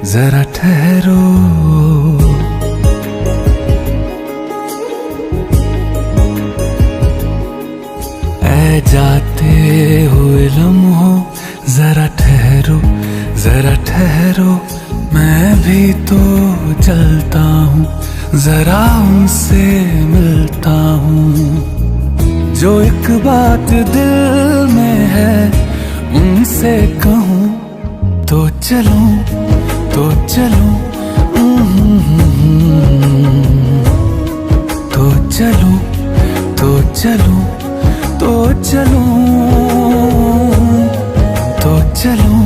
जरा ठहरो। ऐ जाते हुए लम्हों जरा ठहरो, जरा ठहरो। मैं भी तो चलता हूँ, जरा उनसे मिलता हूँ। जो एक बात दिल में है उनसे कहूँ तो चलूं, तो चलूं, तो चलूं, तो चलूं, तो चलूं, तो चलूं,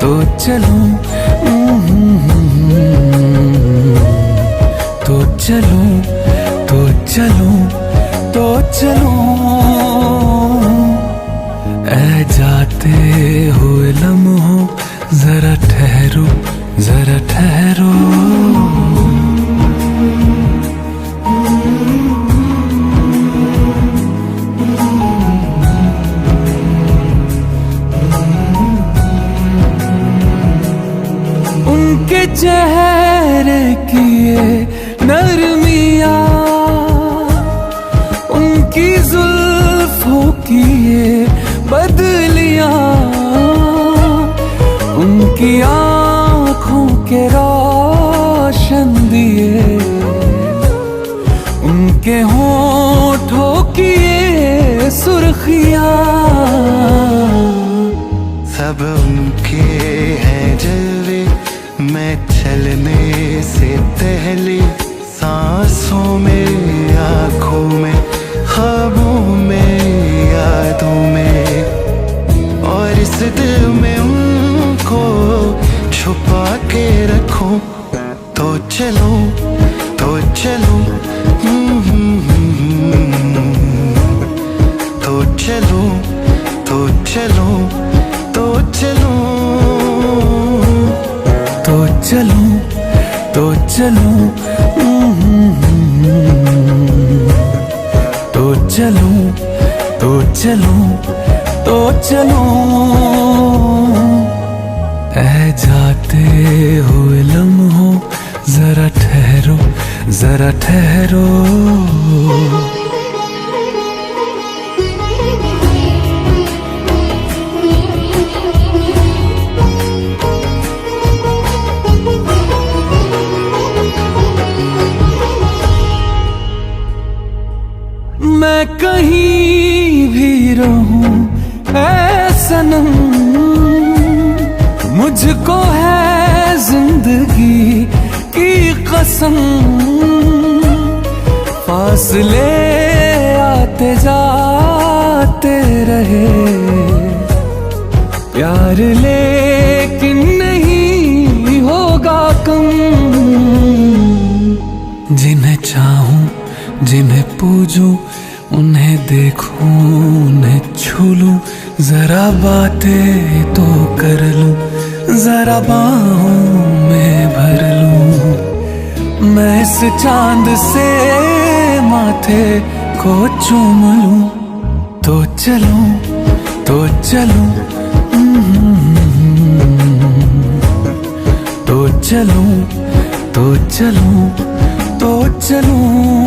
तो चलूं, तो चलूं, तो चलूं, तो चलूं। ऐ जाते हुए लम्हों जरा ठहरो, जरा ठहरो। उनके चेहरे की ये नरमियाँ, उनकी जुल्फों की ये बदलियाँ, उनकी आँखों के रोशन दिए, उनके होठों की ये सुर्खियाँ, सब उनके हैं जलवे। मैं चलने से पहले सांसों में, आँखों में, ख्वाबों में, यादों में, और इस दिल में उनको छुपा के रखूं। तो चलो, तो चलो, तो चलो, तो चलो, तो चलो, तो चलूं, तो चलूं, तो चलूं, तो चलूं, तो चलूं। ऐ जाते हुए लम्हों जरा ठहरो, जरा ठहरो। मैं कहीं भी रहूं ऐ सनम, मुझको है जिंदगी की कसम। फासले आते जाते रहे, प्यार लेकिन नहीं होगा कम। जिन्हें चाहूं, जिन्हें पूजूं, उन्हें देखूं, उन्हें छू लूं, जरा बातें तो कर लूं, जरा बाहों में भर लूं। मैं इस चांद से माथे को चूम लूं। तो चलूं, तो चलूं, तो चलूं, तो चलूं, तो चलूं।